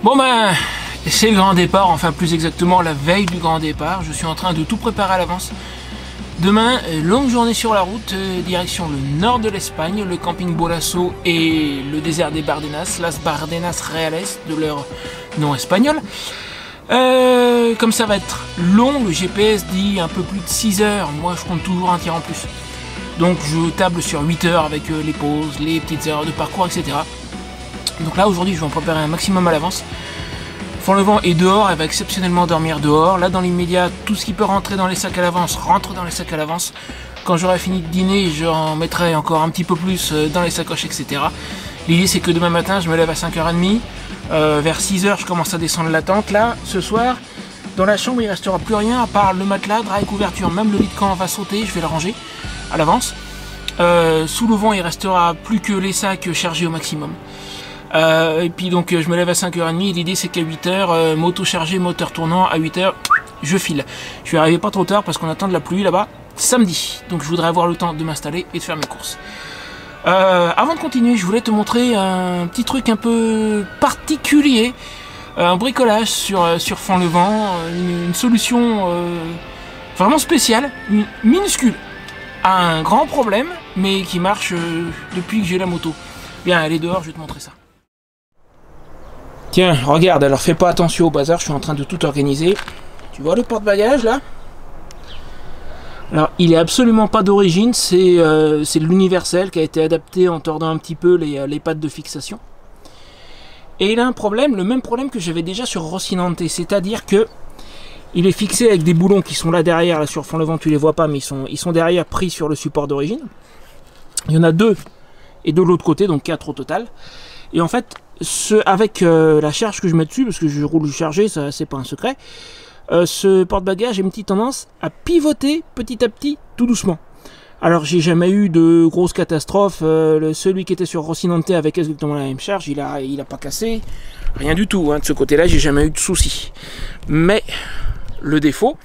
Bon ben, c'est le grand départ, enfin plus exactement la veille du grand départ. Je suis en train de tout préparer à l'avance. Demain, longue journée sur la route, direction le nord de l'Espagne, le camping Bolasso et le désert des Bardenas, Las Bardenas Reales, de leur nom espagnol. Comme ça va être long, le GPS dit un peu plus de 6 heures, moi je compte toujours un tiers en plus. Donc je table sur 8 heures avec les pauses, les petites heures de parcours, etc. Donc là aujourd'hui je vais en préparer un maximum à l'avance. Fonlevent est dehors, elle va exceptionnellement dormir dehors. Là dans l'immédiat, tout ce qui peut rentrer dans les sacs à l'avance, rentre dans les sacs à l'avance. Quand j'aurai fini de dîner, j'en mettrai encore un petit peu plus dans les sacoches, etc. L'idée c'est que demain matin, je me lève à 5h30. Vers 6h, je commence à descendre la tente. Là, ce soir, dans la chambre, il ne restera plus rien à part le matelas, drap et couverture. Même le lit de camp va sauter, je vais le ranger à l'avance. Sous le vent, il restera plus que les sacs chargés au maximum. Et puis donc je me lève à 5h30, l'idée c'est qu'à 8h, moto chargée, moteur tournant, à 8h, je file. Je vais arriver pas trop tard parce qu'on attend de la pluie là-bas samedi. Donc je voudrais avoir le temps de m'installer et de faire mes courses. Avant de continuer, je voulais te montrer un petit truc un peu particulier, un bricolage sur Fonlevent, une solution vraiment spéciale, minuscule, à un grand problème, mais qui marche depuis que j'ai la moto. Bien, elle est dehors, je vais te montrer ça. Tiens, regarde, alors fais pas attention au bazar, je suis en train de tout organiser. Tu vois le porte-bagages là? Alors, il est absolument pas d'origine, c'est l'universel qui a été adapté en tordant un petit peu les pattes de fixation. Et il a un problème, le même problème que j'avais déjà sur Rocinante, c'est-à-dire que il est fixé avec des boulons qui sont là derrière, là sur Fonlevent, tu les vois pas, mais ils sont derrière pris sur le support d'origine. Il y en a 2, et de l'autre côté, donc 4 au total. Et en fait, avec la charge que je mets dessus, parce que je roule chargé, ça c'est pas un secret, ce porte-bagages a une petite tendance à pivoter petit à petit, tout doucement. Alors j'ai jamais eu de grosses catastrophes, celui qui était sur Rocinante avec exactement la même charge, il a pas cassé, rien du tout, hein. De ce côté-là j'ai jamais eu de soucis. Mais le défaut,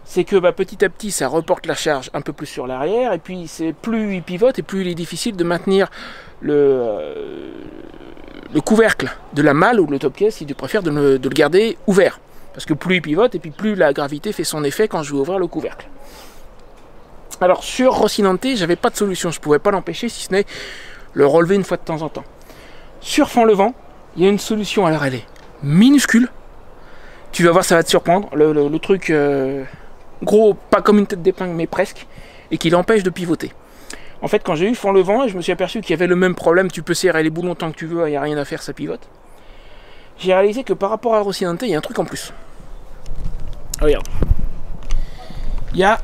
c'est que petit à petit ça reporte la charge un peu plus sur l'arrière, et puis plus il pivote et plus il est difficile de maintenir le couvercle de la malle ou le top case, si tu préfères, de le garder ouvert. Parce que plus il pivote et puis plus la gravité fait son effet quand je vais ouvrir le couvercle. Alors sur Rocinante, j'avais pas de solution, je pouvais pas l'empêcher si ce n'est le relever une fois de temps en temps. Sur Fonlevent, il y a une solution, alors elle est minuscule. Tu vas voir, ça va te surprendre. Le truc gros, pas comme une tête d'épingle, mais presque, et qui l'empêche de pivoter. En fait, quand j'ai eu Fonlevent, je me suis aperçu qu'il y avait le même problème. Tu peux serrer les boulons tant que tu veux, il n'y a rien à faire, ça pivote. J'ai réalisé que par rapport à Rocinante, il y a un truc en plus. Regarde. Il y a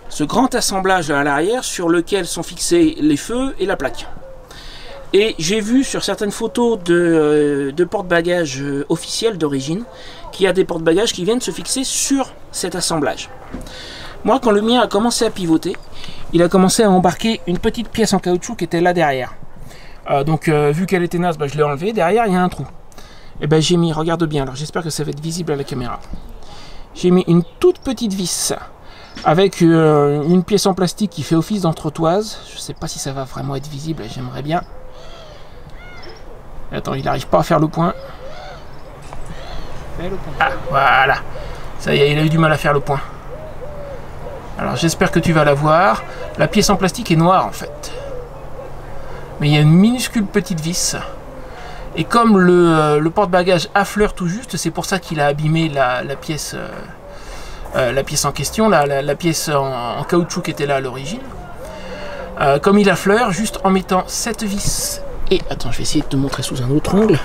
ce grand assemblage à l'arrière sur lequel sont fixés les feux et la plaque. Et j'ai vu sur certaines photos de porte-bagages officiels d'origine qu'il y a des porte-bagages qui viennent se fixer sur cet assemblage. Moi, quand le mien a commencé à pivoter, il a commencé à embarquer une petite pièce en caoutchouc qui était là derrière. Donc vu qu'elle était naze, je l'ai enlevée. Derrière, il y a un trou. Et j'ai mis, regarde bien, alors j'espère que ça va être visible à la caméra. J'ai mis une toute petite vis avec une pièce en plastique qui fait office d'entretoise. Je sais pas si ça va vraiment être visible, j'aimerais bien. Attends, il n'arrive pas à faire le point. Ah, voilà. Ça y est, il a eu du mal à faire le point. Alors j'espère que tu vas la voir. La pièce en plastique est noire en fait. Mais il y a une minuscule petite vis. Et comme le porte-bagages affleure tout juste, c'est pour ça qu'il a abîmé la pièce en question, la pièce en caoutchouc qui était là à l'origine. Comme il affleure, juste en mettant cette vis, et attends, je vais essayer de te montrer sous un autre angle.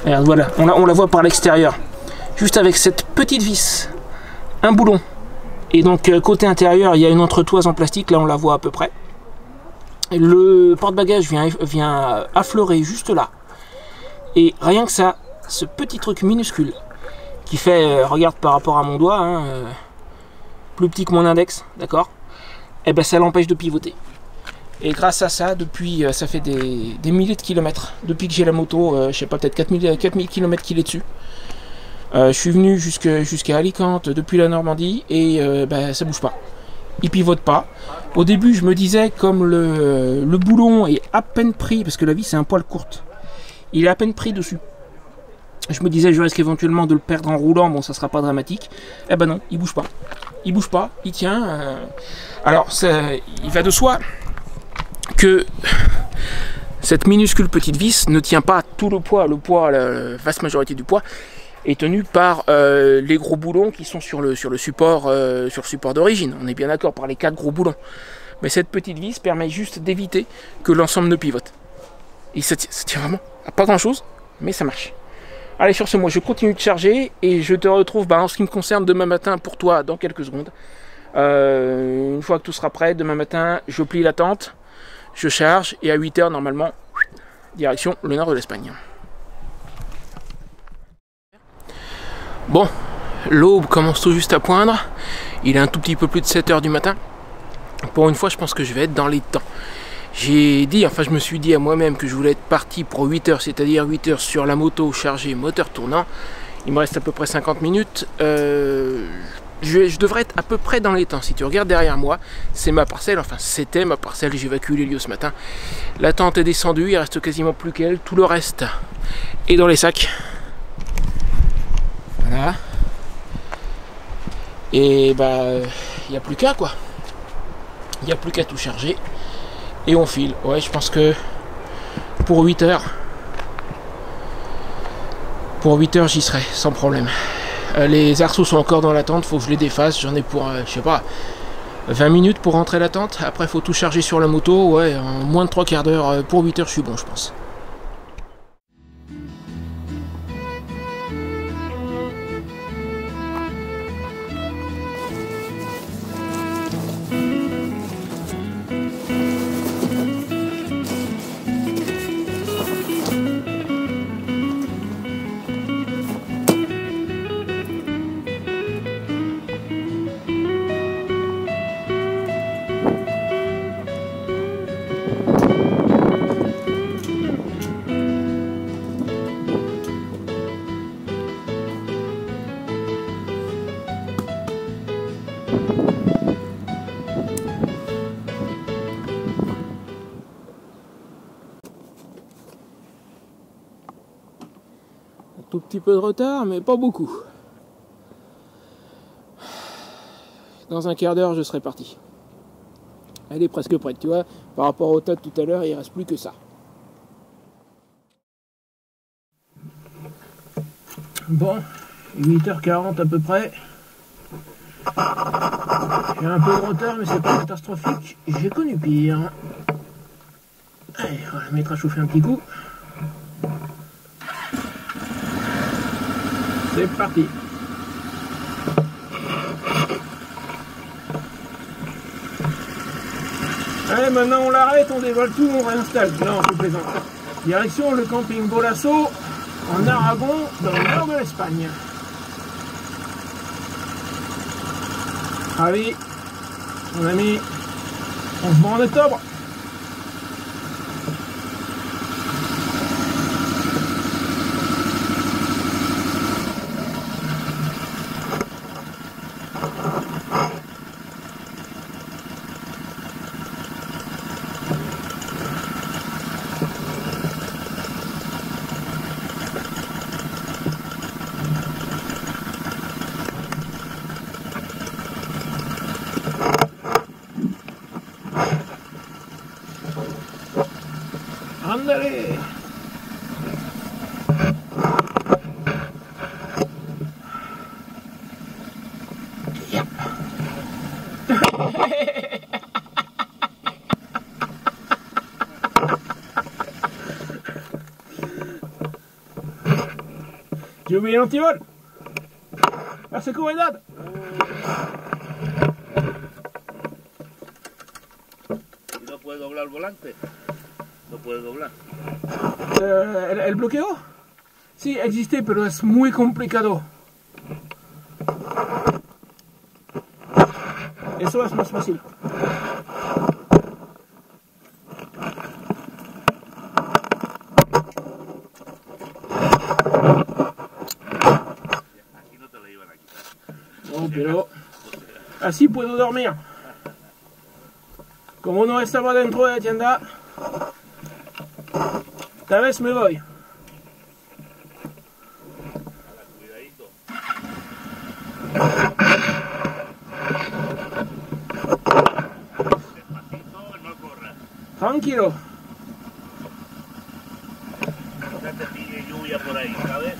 Regarde, voilà, on la voit par l'extérieur. Juste avec cette petite vis, un boulon, et donc côté intérieur, il y a une entretoise en plastique, là on la voit à peu près. Le porte-bagages vient affleurer juste là. Et rien que ça, ce petit truc minuscule qui fait, regarde par rapport à mon doigt, hein, plus petit que mon index, d'accord? Et ça l'empêche de pivoter. Et grâce à ça, depuis, ça fait des milliers de kilomètres. Depuis que j'ai la moto, je sais pas, peut-être 4000 km qu'il est dessus. Je suis venu jusqu'à Alicante depuis la Normandie et ça bouge pas. il pivote pas. Au début, je me disais, comme le boulon est à peine pris, parce que la vis est un poil courte, il est à peine pris dessus. Je me disais, je risque éventuellement de le perdre en roulant, bon, ça sera pas dramatique. Eh ben non, il bouge pas. Il bouge pas, il tient. Alors, il va de soi que cette minuscule petite vis ne tient pas tout le poids. Le poids, la vaste majorité du poids, est tenu par les gros boulons qui sont sur le support d'origine. On est bien d'accord, par les 4 gros boulons. Mais cette petite vis permet juste d'éviter que l'ensemble ne pivote. Et ça tient vraiment à pas grand chose, mais ça marche. Allez, sur ce, moi je continue de charger et je te retrouve en ce qui me concerne demain matin pour toi dans quelques secondes. Une fois que tout sera prêt, demain matin je plie la tente, je charge et à 8 h normalement, direction le nord de l'Espagne. Bon, l'aube commence tout juste à poindre, il est un tout petit peu plus de 7 h du matin. Pour une fois, je pense que je vais être dans les temps. J'ai dit, enfin je me suis dit à moi-même que je voulais être parti pour 8 h, c'est-à-dire 8 h sur la moto chargée, moteur tournant. Il me reste à peu près 50 minutes. Je devrais être à peu près dans les temps. Si tu regardes derrière moi, c'est ma parcelle, enfin c'était ma parcelle, j'ai évacué les lieux ce matin. La tente est descendue, il reste quasiment plus qu'elle, tout le reste est dans les sacs. Voilà. Et bah, il n'y a plus qu'à quoi. Il n'y a plus qu'à tout charger. Et on file. Ouais, je pense que pour 8 h, j'y serai, sans problème. Les arceaux sont encore dans la tente, faut que je les défasse. J'en ai pour, je sais pas, 20 minutes pour rentrer la tente. Après, faut tout charger sur la moto. Ouais, en moins de 3/4 d'heure, pour 8 h, je suis bon, je pense. Tout petit peu de retard, mais pas beaucoup. Dans un quart d'heure, je serai parti. Elle est presque prête, tu vois. Par rapport au tas de tout à l'heure, il ne reste plus que ça. Bon, 8 h 40 à peu près. J'ai un peu de retard, mais c'est pas catastrophique. J'ai connu pire. Allez, on va la mettre à chauffer un petit coup. C'est parti. Allez, maintenant on l'arrête, on dévoile tout, on réinstalle. Non, je plaisante. Direction le camping Bolasso, en Aragon, dans le nord de l'Espagne. Allez, mon ami, on se voit en octobre. Andale. Yep. J'ai oublié l'antivol. La seguridad. ¿Y no puede doblar el volante? No puede doblar. ¿El bloqueo? Sí, existe, pero es muy complicado. Eso es más fácil. Aquí no te la iban a quitar. No, pero así puedo dormir. Como no estaba dentro de la tienda, tal vez me voy. Cuidadito. Despacito, no corras. Tranquilo. No te pille lluvia por ahí, ¿sabes?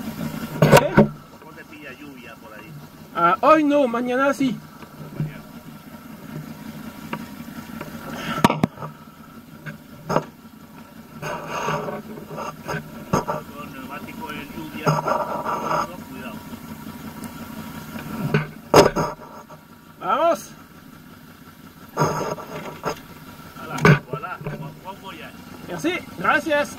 ¿Eh? No te pilla lluvia por ahí. Ah, hoy no, mañana sí. Con neumático en lluvia, cuidado. Vamos. Voilà, bon voyage. Merci, gracias.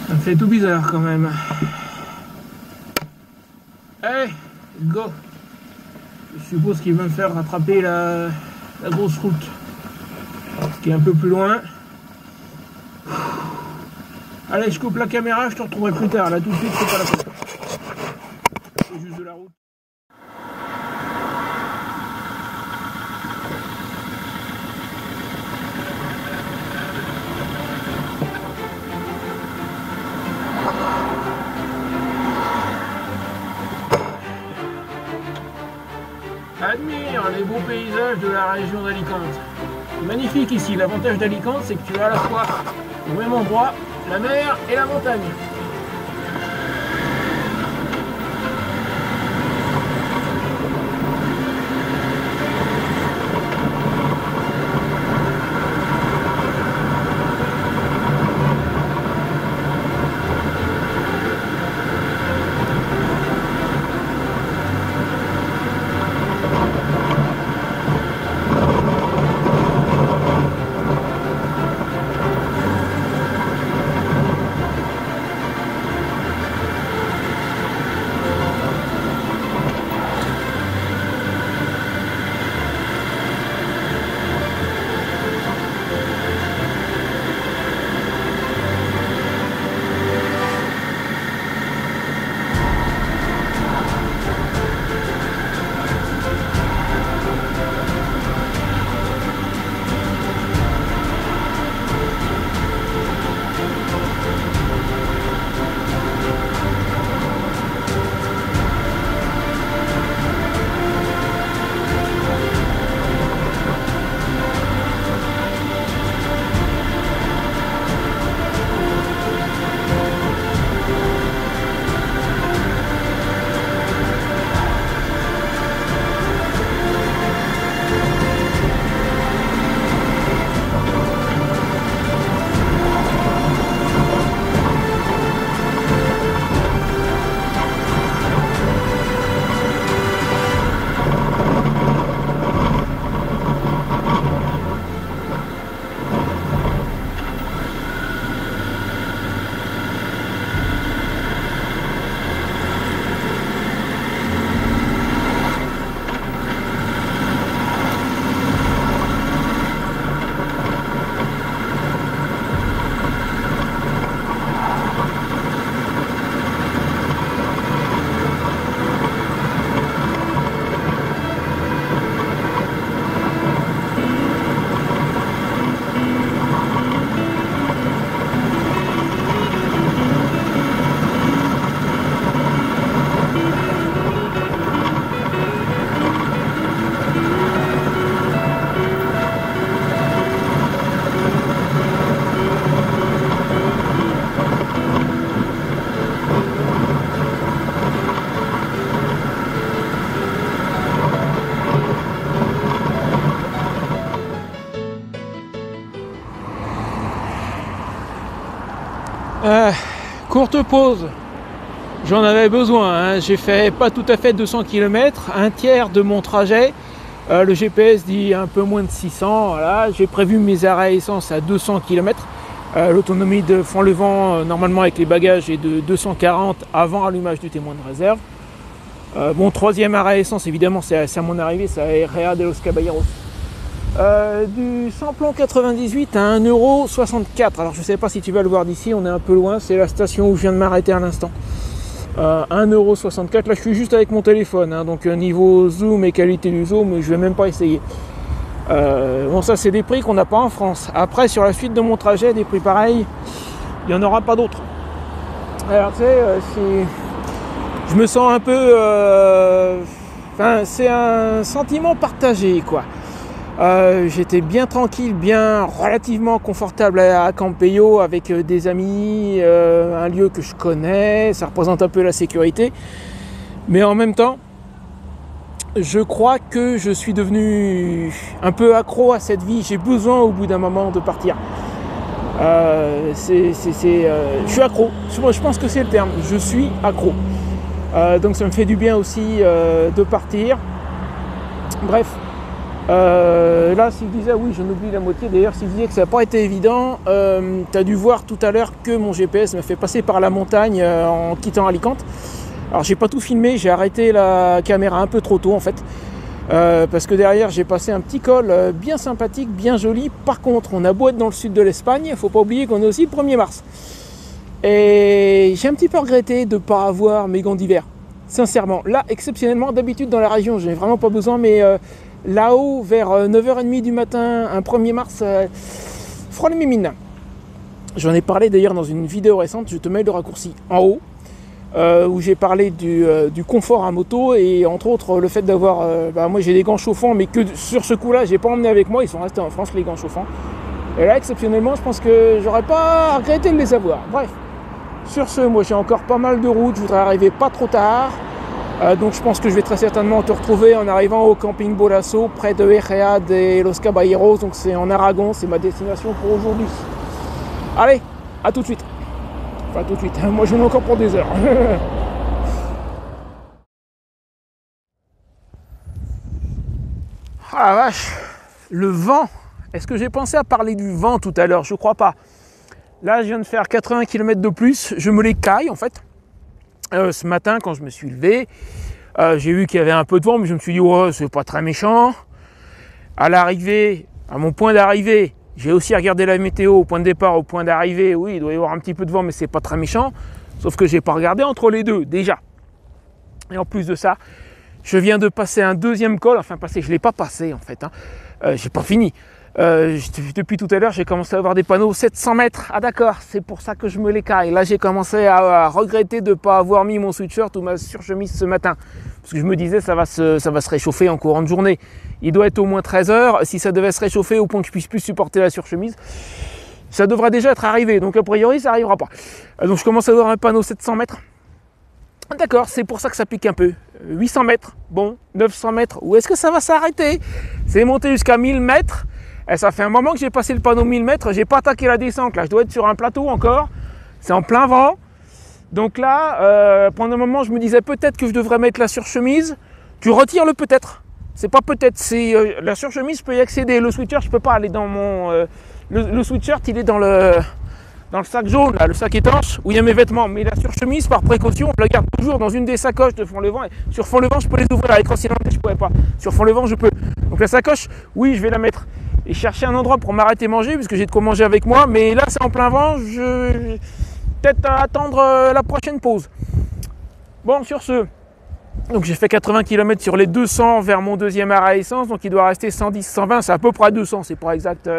Ça me fait tout bizarre quand même. Allez, go. Je suppose qu'il va me faire rattraper la grosse route, qui est un peu plus loin. Allez, je coupe la caméra, je te retrouverai plus tard. Là tout de suite, c'est pas la peine. C'est juste de la route. Admire les beaux paysages de la région d'Alicante. C'est magnifique ici. L'avantage d'Alicante, c'est que tu as à la fois au même endroit la mer et la montagne. Courte pause. J'en avais besoin, hein. J'ai fait pas tout à fait 200 km, un tiers de mon trajet. Le GPS dit un peu moins de 600. Voilà. J'ai prévu mes arrêts essence à 200 km. L'autonomie de Font-le-Vent, normalement avec les bagages, est de 240 avant allumage du témoin de réserve. Mon troisième arrêt essence, évidemment, c'est à mon arrivée, c'est à Herrera de los Caballeros. Du samplon 98 à 1,64 €. Alors je ne sais pas si tu vas le voir d'ici, on est un peu loin, c'est la station où je viens de m'arrêter à l'instant. 1,64 €, là je suis juste avec mon téléphone, hein, donc niveau zoom et qualité du zoom, je vais même pas essayer. Bon, ça c'est des prix qu'on n'a pas en France. Après, sur la suite de mon trajet, des prix pareils, il n'y en aura pas d'autres. Alors tu sais, je me sens un peu... Enfin, c'est un sentiment partagé, quoi. J'étais bien tranquille, bien relativement confortable à Campello avec des amis, un lieu que je connais, ça représente un peu la sécurité. Mais en même temps, je crois que je suis devenu un peu accro à cette vie. J'ai besoin au bout d'un moment de partir. Je suis accro. Je pense que c'est le terme. Je suis accro. Donc ça me fait du bien aussi de partir. Bref. Là, s'il disait, oui, j'en oublie la moitié. D'ailleurs, s'il disait que ça n'a pas été évident, tu as dû voir tout à l'heure que mon GPS m'a fait passer par la montagne en quittant Alicante. Alors, j'ai pas tout filmé, j'ai arrêté la caméra un peu trop tôt en fait. Parce que derrière, j'ai passé un petit col bien sympathique, bien joli. Par contre, on a beau être dans le sud de l'Espagne, il ne faut pas oublier qu'on est aussi le 1er mars. Et j'ai un petit peu regretté de ne pas avoir mes gants d'hiver. Sincèrement, là, exceptionnellement, d'habitude dans la région, j'ai vraiment pas besoin, mais là-haut, vers 9h30 du matin, un 1er mars, froid les mimines. J'en ai parlé d'ailleurs dans une vidéo récente, je te mets le raccourci en haut, où j'ai parlé du confort à moto et entre autres le fait d'avoir, moi j'ai des gants chauffants, mais que sur ce coup-là, j'ai pas emmené avec moi, ils sont restés en France les gants chauffants. Et là, exceptionnellement, je pense que j'aurais pas regretté de les avoir. Bref, sur ce, moi j'ai encore pas mal de route, je voudrais arriver pas trop tard. Donc je pense que je vais très certainement te retrouver en arrivant au camping Bolasso, près de Herrera de los Caballeros, donc c'est en Aragon, c'est ma destination pour aujourd'hui. Allez, à tout de suite. Enfin tout de suite, moi je m'en ai encore pour des heures. Ah la vache, le vent. Est-ce que j'ai pensé à parler du vent tout à l'heure? Je crois pas. Là je viens de faire 80 km de plus, je me les caille en fait. Ce matin quand je me suis levé, j'ai vu qu'il y avait un peu de vent, mais je me suis dit oh, c'est pas très méchant. À l'arrivée, à mon point d'arrivée, j'ai aussi regardé la météo au point de départ, au point d'arrivée. Oui, il doit y avoir un petit peu de vent, mais c'est pas très méchant. Sauf que j'ai pas regardé entre les deux déjà. Et en plus de ça, je viens de passer un deuxième col. Enfin passer, je l'ai pas passé en fait. J'ai pas fini. Depuis tout à l'heure, j'ai commencé à avoir des panneaux 700 mètres. Ah d'accord, c'est pour ça que je me les caille. Là, j'ai commencé à regretter de ne pas avoir mis mon sweatshirt ou ma surchemise ce matin. Parce que je me disais, ça va se réchauffer en courant de journée. Il doit être au moins 13 h. Si ça devait se réchauffer au point que je puisse plus supporter la surchemise, ça devrait déjà être arrivé. Donc a priori, ça n'arrivera pas. Donc je commence à avoir un panneau 700 mètres. D'accord, c'est pour ça que ça pique un peu. 800 mètres, bon, 900 mètres. Où est-ce que ça va s'arrêter? C'est monté jusqu'à 1000 mètres. Et ça fait un moment que j'ai passé le panneau 1000 mètres, j'ai pas attaqué la descente, là je dois être sur un plateau encore, c'est en plein vent. Donc là, pendant un moment je me disais peut-être que je devrais mettre la surchemise, tu retires le peut-être, c'est pas peut-être, c'est la surchemise je peux y accéder, le sweatshirt je peux pas aller dans mon... le sweatshirt il est dans le sac jaune, là, le sac étanche, où il y a mes vêtements, mais la surchemise par précaution, je la garde toujours dans une des sacoches de Font-le-Vent, et sur Font-le-Vent je peux les ouvrir, avec Rocinante je pourrais pas, sur Font-le-Vent je peux. Donc la sacoche, oui je vais la mettre. Et chercher un endroit pour m'arrêter manger, puisque j'ai de quoi manger avec moi, mais là c'est en plein vent, je vais peut-être attendre la prochaine pause. Bon, sur ce, donc j'ai fait 80 km sur les 200 vers mon deuxième arrêt essence, donc il doit rester 110, 120, c'est à peu près 200, c'est pas exact.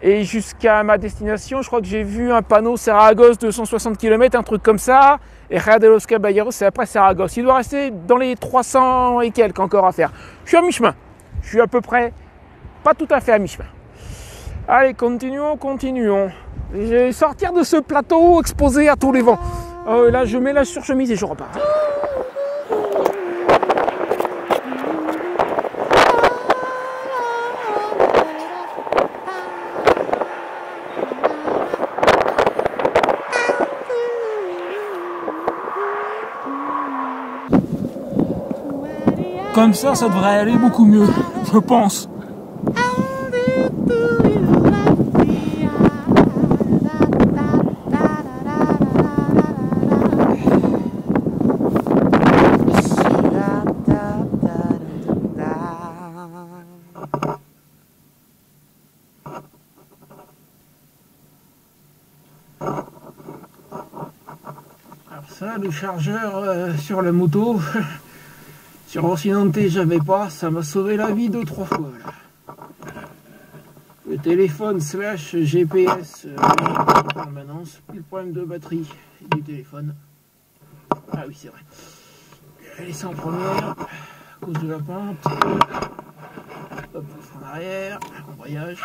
Et jusqu'à ma destination, je crois que j'ai vu un panneau Saragosse 260 km, un truc comme ça, et Herrera de los Caballeros, c'est après Saragosse. Il doit rester dans les 300 et quelques encore à faire. Je suis à mi-chemin, je suis à peu près... pas tout à fait à mi-chemin. Allez, continuons. Je vais sortir de ce plateau exposé à tous les vents. Là, je mets la surchemise et je repars. Comme ça devrait aller beaucoup mieux, je pense. Alors ça, le chargeur sur la moto, sur Rocinante j'avais pas, ça m'a sauvé la vie 2-3 fois là. Le téléphone slash GPS en permanence, plus le problème de batterie du téléphone. Ah oui c'est vrai. Je vais laisser en première, à cause de la pente. Hop, frein arrière, embrayage.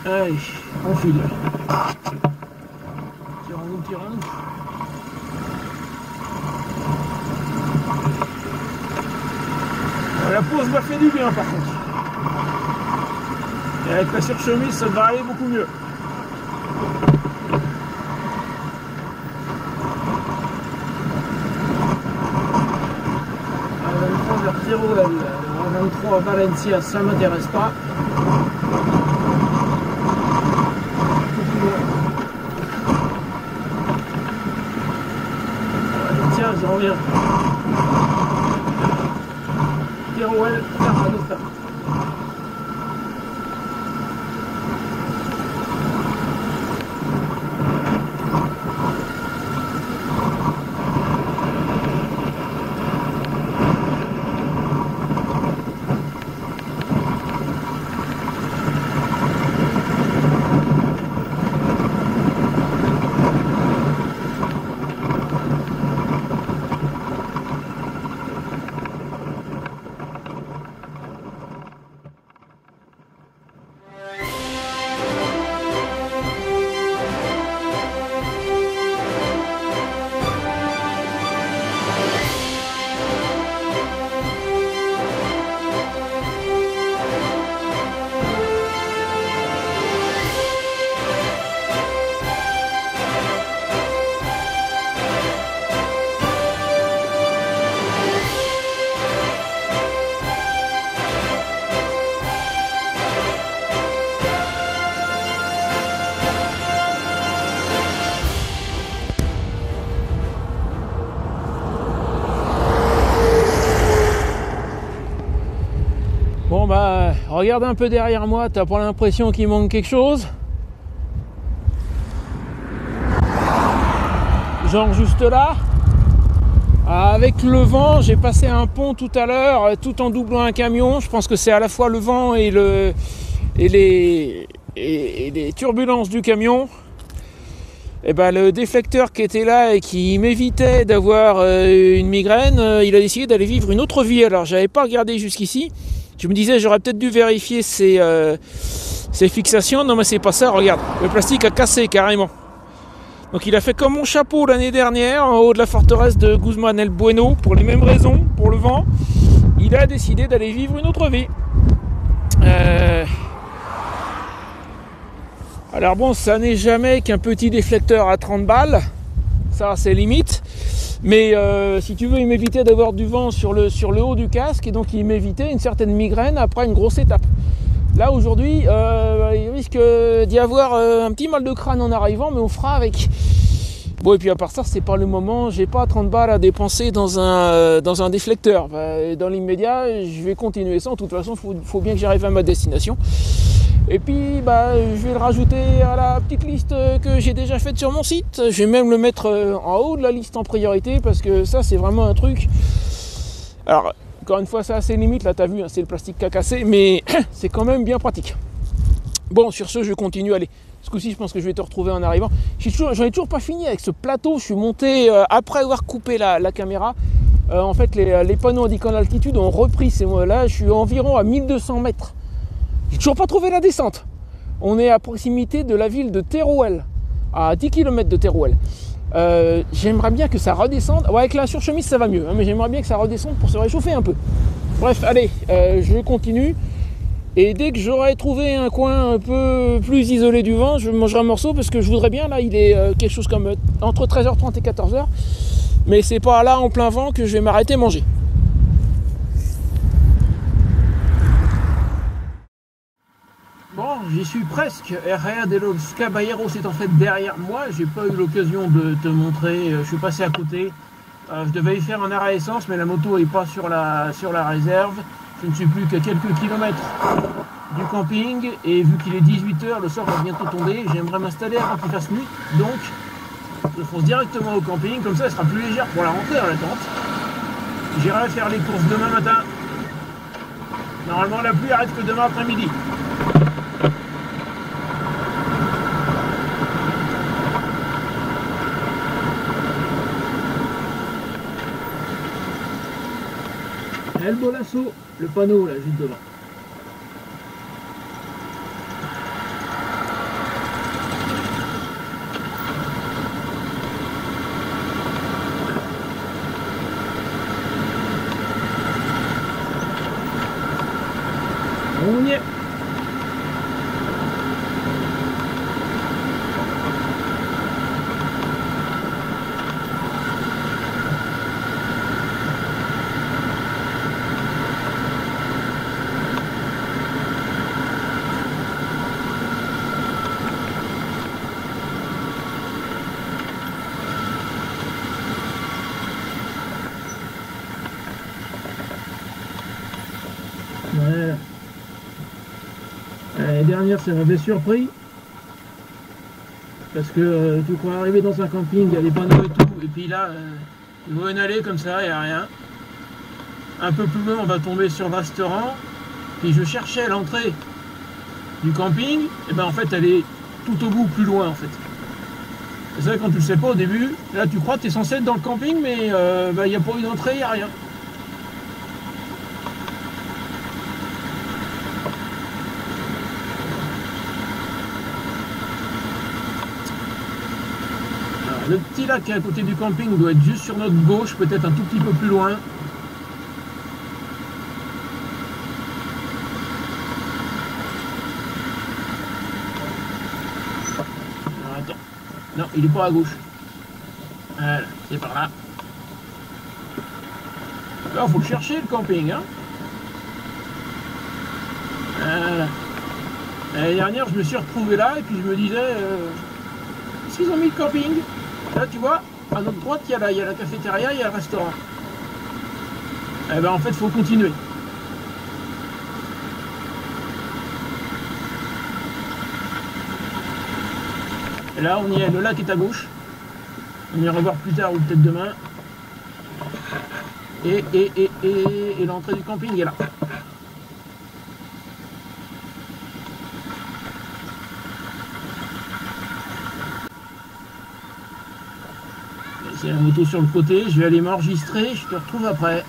Allez, on file. Tirons-nous. La pause m'a fait du bien par contre. Et avec la surchemise, ça devrait aller beaucoup mieux. À 23 vers Teruel, à 23 Valencia, ça m'intéresse pas. Tiens, j'en reviens. Teruel, Zaragoza. Bon bah, regarde un peu derrière moi, t'as pas l'impression qu'il manque quelque chose? Genre juste là. Avec le vent, j'ai passé un pont tout à l'heure, tout en doublant un camion. Je pense que c'est à la fois le vent et les turbulences du camion. Et ben le déflecteur qui était là et qui m'évitait d'avoir une migraine, il a décidé d'aller vivre une autre vie. Alors j'avais pas regardé jusqu'ici. Je me disais j'aurais peut-être dû vérifier ses fixations. Non mais c'est pas ça, regarde, le plastique a cassé carrément. Donc il a fait comme mon chapeau l'année dernière en haut de la forteresse de Guzman el Bueno, pour les mêmes raisons, pour le vent. Il a décidé d'aller vivre une autre vie. Alors bon, ça n'est jamais qu'un petit déflecteur à 30 balles, ça c'est limite. Mais si tu veux, il m'évitait d'avoir du vent sur le haut du casque, et donc il m'évitait une certaine migraine après une grosse étape. Là aujourd'hui, il risque d'y avoir un petit mal de crâne en arrivant, mais on fera avec. Bon, et puis à part ça, c'est pas le moment, j'ai pas 30 balles à dépenser dans un déflecteur. Dans l'immédiat, je vais continuer sans, de toute façon, faut bien que j'arrive à ma destination. Et puis je vais le rajouter à la petite liste que j'ai déjà faite sur mon site. Je vais même le mettre en haut de la liste en priorité, parce que ça c'est vraiment un truc. Alors encore une fois, ça a ses limites, là t'as vu, hein, c'est le plastique qui a cassé, mais c'est quand même bien pratique. Bon, sur ce je continue, allez, ce coup-ci je pense que je vais te retrouver en arrivant. J'en ai toujours pas fini avec ce plateau, je suis monté après avoir coupé la caméra. En fait les panneaux indiquant l'altitude ont repris, là je suis environ à 1200 mètres. J'ai toujours pas trouvé la descente. On est à proximité de la ville de Teruel, à 10 km de Teruel. J'aimerais bien que ça redescende. Ouais, avec la surchemise ça va mieux, hein, mais j'aimerais bien que ça redescende pour se réchauffer un peu. Bref, allez, je continue. Et dès que j'aurai trouvé un coin un peu plus isolé du vent, je mangerai un morceau, parce que je voudrais bien, là il est quelque chose comme entre 13h30 et 14h. Mais c'est pas là en plein vent que je vais m'arrêter manger. Bon, j'y suis presque. Herrera de los Caballeros est en fait derrière moi. J'ai pas eu l'occasion de te montrer. Je suis passé à côté. Je devais y faire un arrêt essence, mais la moto est pas sur la réserve. Je ne suis plus qu'à quelques kilomètres du camping. Et vu qu'il est 18 h, le soir va bientôt tomber. J'aimerais m'installer avant qu'il fasse nuit. Donc, je fonce directement au camping. Comme ça, elle sera plus légère pour la rentrée dans la tente. J'irai faire les courses demain matin. Normalement, la pluie arrête que demain après-midi. El Bolasso, le panneau là, juste devant. On y est. Voilà. L'année dernière, ça m'avait surpris. Parce que tu crois arriver dans un camping, il y a des panneaux et tout. Et puis là, il voit une allée comme ça, il n'y a rien. Un peu plus loin, on va tomber sur le restaurant. Puis je cherchais l'entrée du camping. Et ben en fait, elle est tout au bout, plus loin en fait. C'est ça, quand tu le sais pas au début, là tu crois que tu es censé être dans le camping, mais il n'y a pas eu d'entrée, il n'y a rien. Le petit lac qui est à côté du camping doit être juste sur notre gauche, peut-être un tout petit peu plus loin. Alors, attends. Non, il n'est pas à gauche. Voilà, c'est par là. Là, il faut le chercher, le camping. Hein. Voilà. L'année dernière, je me suis retrouvé là et puis je me disais... est-ce qu'ils ont mis le camping? Là, tu vois, à notre droite, il y a la cafétéria, il y a le restaurant. Eh ben, en fait, il faut continuer. Et là, on y est. Le lac est à gauche. On ira voir plus tard ou peut-être demain. Et l'entrée du camping est là. C'est la moto sur le côté, je vais aller m'enregistrer, je te retrouve après.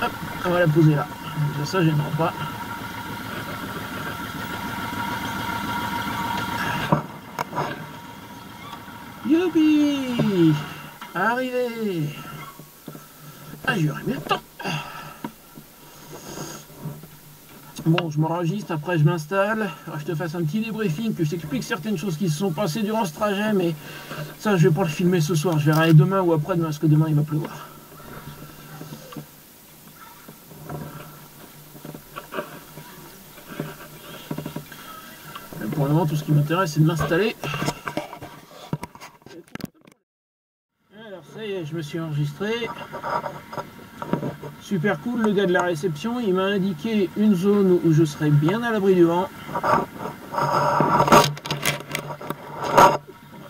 Hop, on va la poser là. Ça, j'aimerais pas. Youpi! Arrivé! Ah, j'aurais mis le temps. Bon, je m'enregistre, après je m'installe, je te fasse un petit débriefing, que je t'explique certaines choses qui se sont passées durant ce trajet, mais ça je vais pas le filmer ce soir, je verrai demain ou après-demain, parce que demain il va pleuvoir. Pour le moment, tout ce qui m'intéresse, c'est de m'installer. Alors ça y est, je me suis enregistré. Super cool, le gars de la réception, il m'a indiqué une zone où je serais bien à l'abri du vent. On va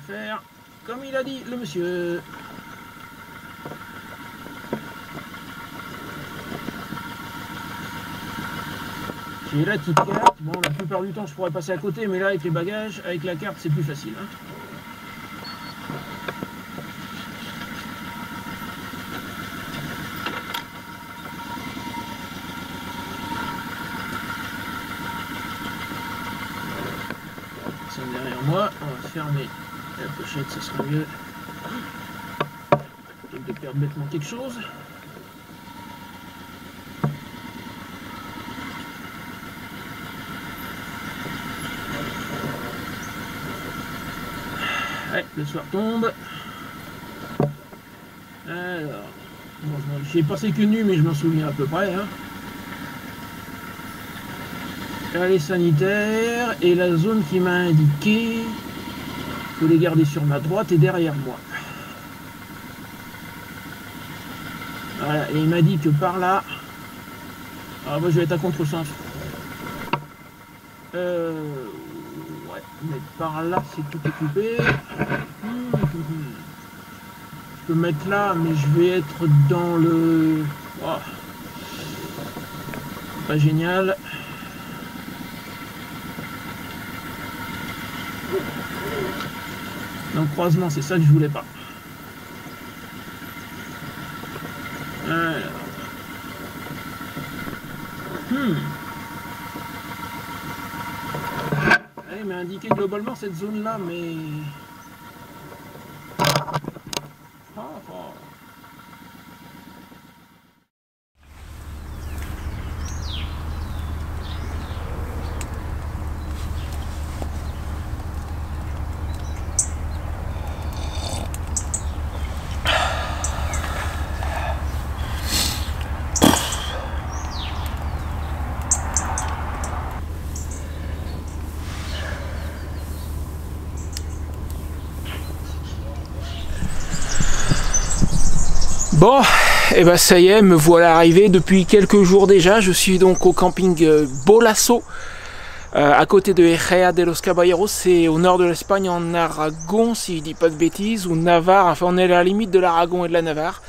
faire comme il a dit le monsieur. J'ai la petite carte, bon la plupart du temps je pourrais passer à côté, mais là avec les bagages, avec la carte c'est plus facile. Hein. Derrière moi, on va fermer la pochette, ça sera mieux. Peut-être de perdre bêtement quelque chose. Ouais, Ouais, le soir tombe. Alors, bon, j'ai passé que nu, mais je m'en souviens à peu près. Hein. Là, les sanitaires et la zone qui m'a indiqué. Il faut les garder sur ma droite et derrière moi. Voilà, et il m'a dit que par là. Ah, moi je vais être à contresens. Ouais, mais par là c'est tout occupé. Je peux mettre là, mais je vais être dans le. Oh. Pas génial. Donc croisement, c'est ça que je voulais pas. Alors. Il m'a indiqué globalement cette zone là, mais. Bon, et ben ça y est, me voilà arrivé depuis quelques jours déjà. Je suis donc au camping Bolasso, à côté de Ejea de los Caballeros. C'est au nord de l'Espagne, en Aragon, si je dis pas de bêtises, ou Navarre. Enfin, on est à la limite de l'Aragon et de la Navarre.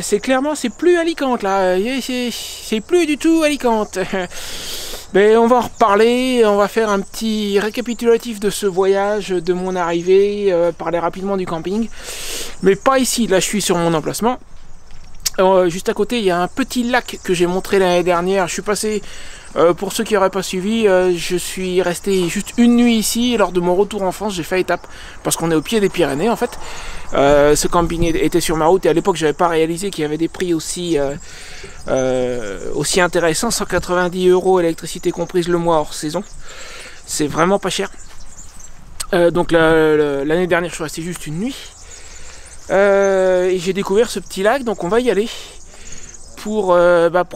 C'est clairement, c'est plus Alicante là. C'est plus du tout Alicante. Mais on va en reparler, on va faire un petit récapitulatif de ce voyage, de mon arrivée, parler rapidement du camping. Mais pas ici, là je suis sur mon emplacement. Juste à côté, il y a un petit lac que j'ai montré l'année dernière. Je suis passé, pour ceux qui n'auraient pas suivi, je suis resté juste une nuit ici. Et lors de mon retour en France, j'ai fait étape, parce qu'on est au pied des Pyrénées en fait. Ce camping était sur ma route et à l'époque je n'avais pas réalisé qu'il y avait des prix aussi intéressants. 190 € électricité comprise le mois hors saison. C'est vraiment pas cher. Donc l'année dernière je suis resté juste une nuit. Et j'ai découvert ce petit lac, donc on va y aller pour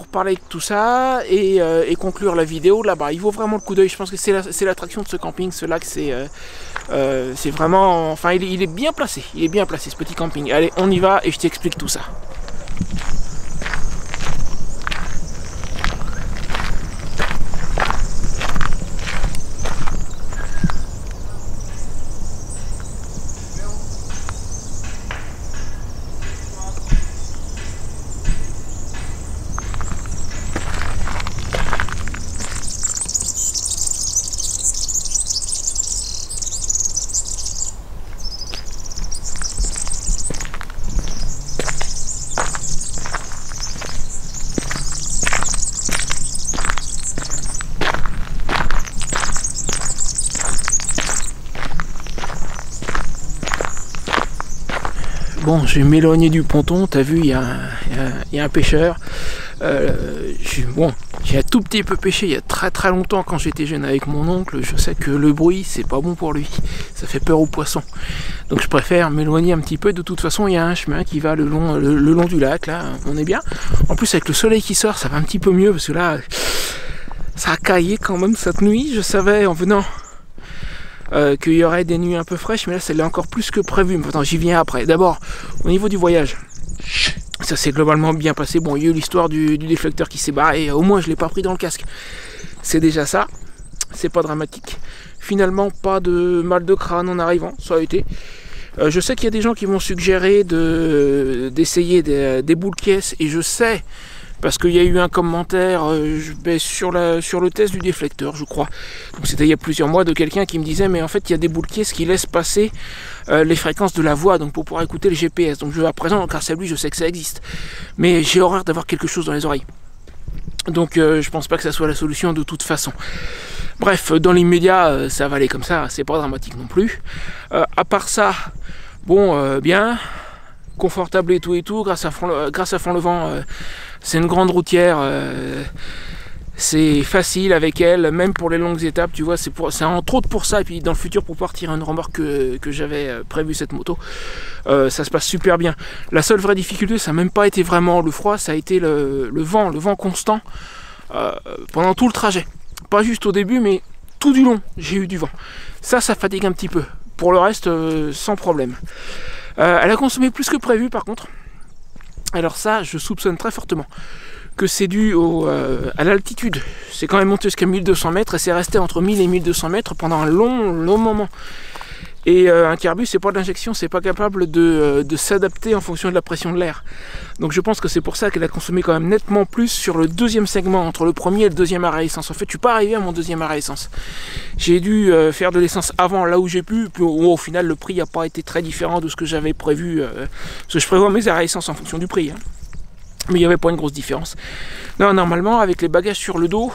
parler de tout ça et conclure la vidéo. Là-bas, il vaut vraiment le coup d'œil. Je pense que c'est l'attraction de ce camping. Ce lac, c'est vraiment, enfin, il est bien placé. Il est bien placé, ce petit camping. Allez, on y va et je t'explique tout ça. Bon, je vais m'éloigner du ponton, t'as vu, il y a un pêcheur. Bon, j'ai un tout petit peu pêché il y a très longtemps quand j'étais jeune avec mon oncle. Je sais que le bruit, c'est pas bon pour lui. Ça fait peur aux poissons. Donc je préfère m'éloigner un petit peu. De toute façon, il y a un chemin qui va le long du lac, là, on est bien. En plus, avec le soleil qui sort, ça va un petit peu mieux, parce que là, ça a caillé quand même cette nuit. Je savais en venant qu'il y aurait des nuits un peu fraîches, mais là ça l'est encore plus que prévu. Pourtant j'y viens après. D'abord au niveau du voyage, ça s'est globalement bien passé. Bon, il y a eu l'histoire du déflecteur qui s'est barré, au moins je l'ai pas pris dans le casque, c'est déjà ça, c'est pas dramatique. Finalement pas de mal de crâne en arrivant, ça a été. Je sais qu'il y a des gens qui m'ont suggéré d'essayer des boules caisses, et je sais, parce qu'il y a eu un commentaire sur le test du déflecteur, je crois. Donc c'était il y a plusieurs mois, de quelqu'un qui me disait, mais en fait il y a des boules caisses qui laissent passer les fréquences de la voix, donc pour pouvoir écouter le GPS. Donc à présent, grâce à lui, je sais que ça existe. Mais j'ai horreur d'avoir quelque chose dans les oreilles. Donc je pense pas que ça soit la solution de toute façon. Bref, dans l'immédiat, ça va aller comme ça, c'est pas dramatique non plus. À part ça, bon, bien, confortable et tout, grâce à Font le Vent. C'est une grande routière, C'est facile avec elle, même pour les longues étapes, tu vois, c'est entre autres pour ça, et puis dans le futur pour pouvoir tirer une remorque que j'avais prévu cette moto, ça se passe super bien. La seule vraie difficulté, ça n'a même pas été vraiment le froid, ça a été le vent constant pendant tout le trajet. Pas juste au début, mais tout du long, j'ai eu du vent. Ça fatigue un petit peu. Pour le reste, sans problème. Elle a consommé plus que prévu par contre. Alors ça, je soupçonne très fortement que c'est dû à l'altitude. C'est quand même monté jusqu'à 1200 mètres et c'est resté entre 1000 et 1200 mètres pendant un long moment. Et un Kerbus, c'est pas de l'injection, c'est pas capable de s'adapter en fonction de la pression de l'air. Donc je pense que c'est pour ça qu'elle a consommé quand même nettement plus sur le deuxième segment, entre le premier et le deuxième arrêt à essence. En fait, je suis pas arrivé à mon deuxième arrêt à essence. J'ai dû faire de l'essence avant, là où j'ai pu, puis au final le prix n'a pas été très différent de ce que j'avais prévu, parce que je prévois mes arrêts à essence en fonction du prix. Hein. Mais il n'y avait pas une grosse différence. Non, normalement, avec les bagages sur le dos,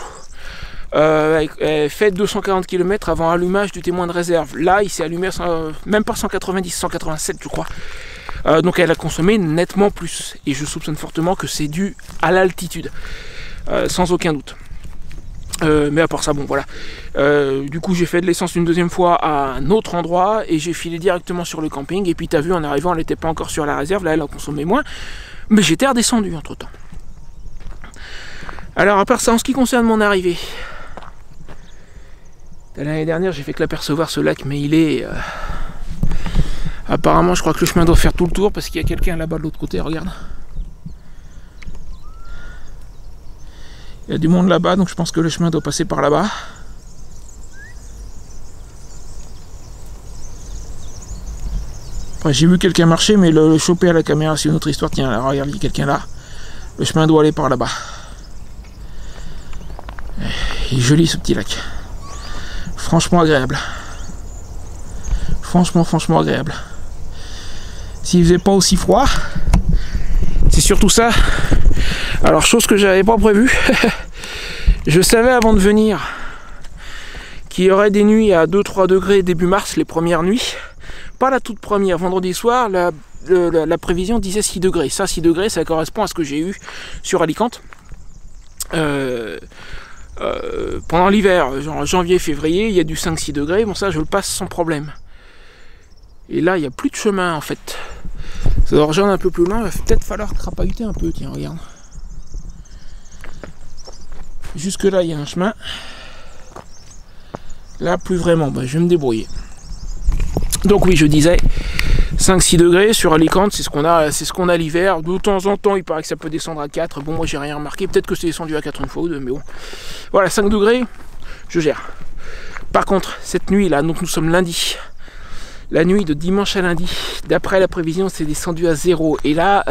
elle fait 240 km avant allumage du témoin de réserve. Là, il s'est allumé à même pas 190, 187 je crois. Donc elle a consommé nettement plus. Et je soupçonne fortement que c'est dû à l'altitude. Sans aucun doute. Mais à part ça, bon voilà. Du coup, j'ai fait de l'essence une deuxième fois à un autre endroit et j'ai filé directement sur le camping. Et puis t'as vu, en arrivant, elle n'était pas encore sur la réserve. Là, elle a consommé moins. Mais j'étais redescendu entre temps. Alors à part ça, en ce qui concerne mon arrivée, l'année dernière j'ai fait que l'apercevoir ce lac, mais il est apparemment, je crois que le chemin doit faire tout le tour parce qu'il y a quelqu'un là-bas de l'autre côté, regarde. Il y a du monde là-bas, donc je pense que le chemin doit passer par là-bas. Après, j'ai vu quelqu'un marcher, mais le choper à la caméra, c'est une autre histoire. Tiens, là, regarde, il y a quelqu'un là. Le chemin doit aller par là-bas. Il est joli ce petit lac. Franchement agréable. Franchement agréable. S'il faisait pas aussi froid, c'est surtout ça. Alors, chose que j'avais pas prévue, je savais avant de venir qu'il y aurait des nuits à 2-3 degrés début mars, les premières nuits. Pas la toute première, vendredi soir, la prévision disait 6 degrés. Ça, 6 degrés, ça correspond à ce que j'ai eu sur Alicante. Pendant l'hiver, genre janvier-février, il y a du 5-6 degrés. Bon, ça, je le passe sans problème. Et là, il n'y a plus de chemin, en fait. Ça doit rejoindre un peu plus loin. Il va peut-être falloir crapahuter un peu. Tiens, regarde. Jusque là, il y a un chemin. Là, plus vraiment. Ben, je vais me débrouiller. Donc oui, je disais 5-6 degrés sur Alicante, c'est ce qu'on a l'hiver. De temps en temps, il paraît que ça peut descendre à 4. Bon, moi, j'ai rien remarqué. Peut-être que c'est descendu à 4 une fois ou deux, mais bon. Voilà, 5 degrés, je gère. Par contre, cette nuit-là, donc nous sommes lundi. La nuit de dimanche à lundi, d'après la prévision, c'est descendu à 0. Et là,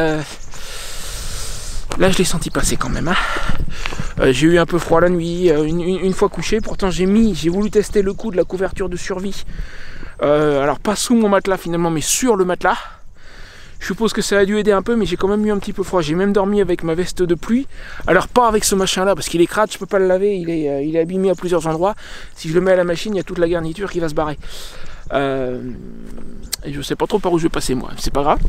je l'ai senti passer quand même. Hein. J'ai eu un peu froid la nuit, une fois couché. Pourtant, j'ai voulu tester le coup de la couverture de survie. Alors pas sous mon matelas finalement, mais sur le matelas. Je suppose que ça a dû aider un peu, mais j'ai quand même eu un petit peu froid. J'ai même dormi avec ma veste de pluie. Alors pas avec ce machin là, parce qu'il est crade, je peux pas le laver, il est abîmé à plusieurs endroits. Si je le mets à la machine, il y a toute la garniture qui va se barrer. Et je sais pas trop par où je vais passer moi, c'est pas grave.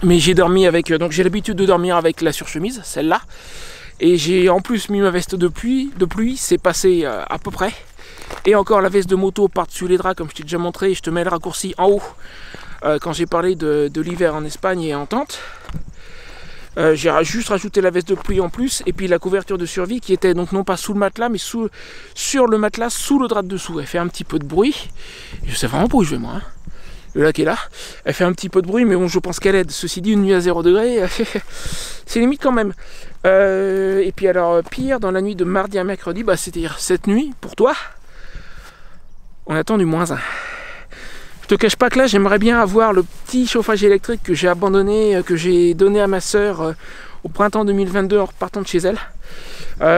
Mais j'ai dormi avec, donc j'ai l'habitude de dormir avec la surchemise, celle-là. Et j'ai en plus mis ma veste de pluie, c'est passé à peu près. Et encore la veste de moto par-dessus les draps, comme je t'ai déjà montré, je te mets le raccourci en haut quand j'ai parlé de l'hiver en Espagne et en tente. J'ai juste rajouté la veste de pluie en plus, et puis la couverture de survie qui était donc non pas sous le matelas, mais sur le matelas, sous le drap de dessous. Elle fait un petit peu de bruit, je sais vraiment pas où je vais moi. Hein. Le lac est là, elle fait un petit peu de bruit, mais bon, je pense qu'elle aide. Ceci dit, une nuit à 0 degré, c'est limite quand même. Et puis alors, pire, dans la nuit de mardi à mercredi, bah, c'est-à-dire cette nuit, pour toi, on attend du -1. Je te cache pas que là, j'aimerais bien avoir le petit chauffage électrique que j'ai abandonné, que j'ai donné à ma soeur au printemps 2022 en repartant de chez elle.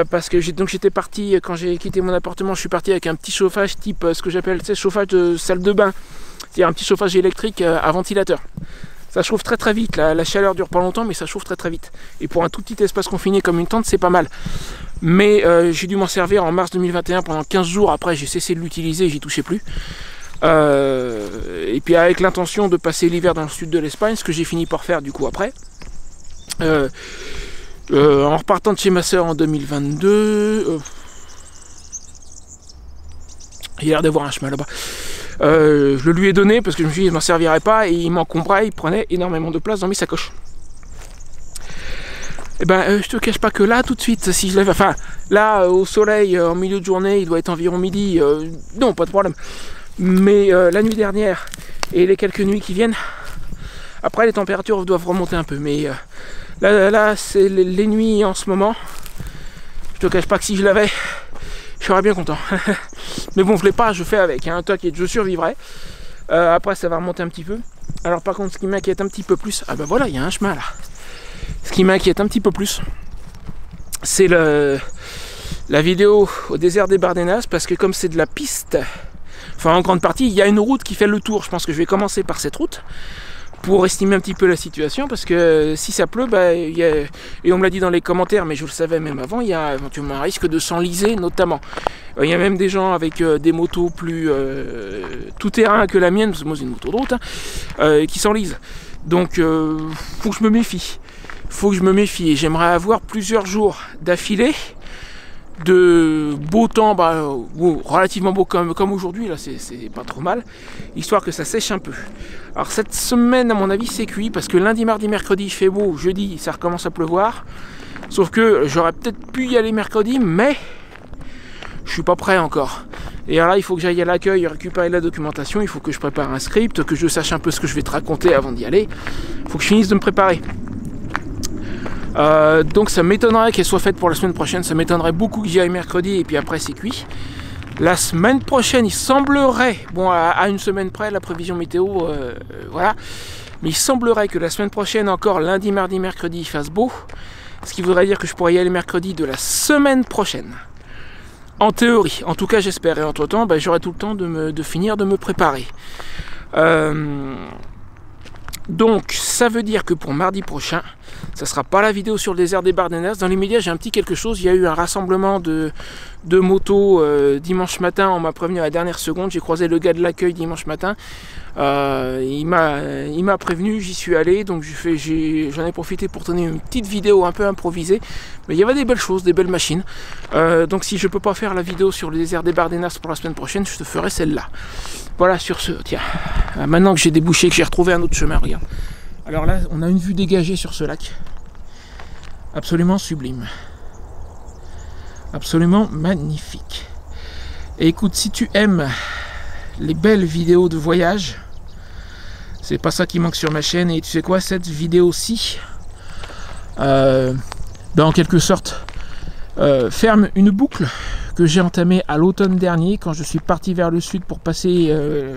Parce que j'étais parti, quand j'ai quitté mon appartement, je suis parti avec un petit chauffage type, ce que j'appelle chauffage de salle de bain. C'est-à-dire un petit chauffage électrique à ventilateur. Ça chauffe très très vite, la chaleur dure pas longtemps, mais ça chauffe très très vite. Et pour un tout petit espace confiné comme une tente, c'est pas mal. Mais j'ai dû m'en servir en mars 2021 pendant 15 jours, après j'ai cessé de l'utiliser, j'y touchais plus. Et puis avec l'intention de passer l'hiver dans le sud de l'Espagne, ce que j'ai fini par faire du coup après. En repartant de chez ma soeur en 2022, il a l'air d'avoir un chemin là-bas. Je le lui ai donné parce que je me suis dit qu'il ne m'en servirait pas et il m'encombrait, il prenait énormément de place dans mes sacoches. Et ben, je te cache pas que là, tout de suite, si je lève, enfin, là, au soleil, en milieu de journée, il doit être environ midi, non, pas de problème. Mais la nuit dernière et les quelques nuits qui viennent, après les températures doivent remonter un peu. Mais là c'est les nuits en ce moment. Je te cache pas que si je l'avais, je serais bien content. Mais bon, je l'ai pas, je fais avec. Hein, t'inquiète, je survivrai. Après, ça va remonter un petit peu. Alors par contre, ce qui m'inquiète un petit peu plus, ah ben voilà, il y a un chemin là. Ce qui m'inquiète un petit peu plus, c'est la vidéo au désert des Bardenas, parce que comme c'est de la piste, enfin en grande partie, il y a une route qui fait le tour. Je pense que je vais commencer par cette route pour estimer un petit peu la situation, parce que si ça pleut, bah, et on me l'a dit dans les commentaires, mais je le savais même avant, il y a éventuellement un risque de s'enliser notamment. Il y a même des gens avec des motos plus tout-terrain que la mienne, parce que moi c'est une moto de route, hein, qui s'enlisent. Donc faut que je me méfie. Faut que je me méfie. Et j'aimerais avoir plusieurs jours d'affilée de beau temps, relativement beau comme aujourd'hui, là c'est pas trop mal, histoire que ça sèche un peu. Alors cette semaine à mon avis c'est cuit, parce que lundi, mardi, mercredi il fait beau, jeudi ça recommence à pleuvoir, sauf que j'aurais peut-être pu y aller mercredi, mais je suis pas prêt encore. Et alors là il faut que j'aille à l'accueil récupérer la documentation, il faut que je prépare un script, que je sache un peu ce que je vais te raconter avant d'y aller, il faut que je finisse de me préparer. Donc ça m'étonnerait qu'elle soit faite pour la semaine prochaine, ça m'étonnerait beaucoup que j'y aille mercredi et puis après c'est cuit. La semaine prochaine, il semblerait, bon à une semaine près, la prévision météo, voilà, mais il semblerait que la semaine prochaine encore, lundi, mardi, mercredi, il fasse beau, ce qui voudrait dire que je pourrais y aller mercredi de la semaine prochaine. En théorie, en tout cas j'espère, et entre temps, j'aurai tout le temps de finir de me préparer. Donc ça veut dire que pour mardi prochain, ça sera pas la vidéo sur le désert des Bardenas. Dans les médias j'ai un petit quelque chose, il y a eu un rassemblement de motos dimanche matin, on m'a prévenu à la dernière seconde, j'ai croisé le gars de l'accueil dimanche matin, il m'a prévenu, j'y suis allé, donc j'en ai profité pour tourner une petite vidéo un peu improvisée, mais il y avait des belles choses, des belles machines, donc si je peux pas faire la vidéo sur le désert des Bardenas pour la semaine prochaine, je te ferai celle-là. Voilà, sur ce, tiens, maintenant que j'ai débouché, que j'ai retrouvé un autre chemin, regarde. Alors là, on a une vue dégagée sur ce lac, absolument sublime, absolument magnifique. Et écoute, si tu aimes les belles vidéos de voyage, c'est pas ça qui manque sur ma chaîne. Et tu sais quoi, cette vidéo-ci, en quelque sorte, ferme une boucle que j'ai entamée à l'automne dernier, quand je suis parti vers le sud pour passer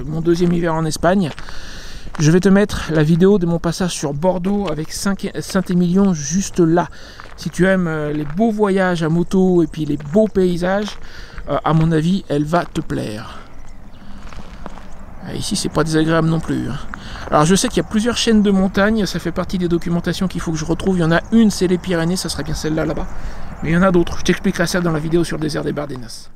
mon deuxième hiver en Espagne. Je vais te mettre la vidéo de mon passage sur Bordeaux avec Saint-Émilion juste là. Si tu aimes les beaux voyages à moto et puis les beaux paysages, à mon avis, elle va te plaire. Ici, c'est pas désagréable non plus. Alors, je sais qu'il y a plusieurs chaînes de montagne, ça fait partie des documentations qu'il faut que je retrouve. Il y en a une, c'est les Pyrénées, ça serait bien celle-là, là-bas. Mais il y en a d'autres, je t'expliquerai ça dans la vidéo sur le désert des Bardenas.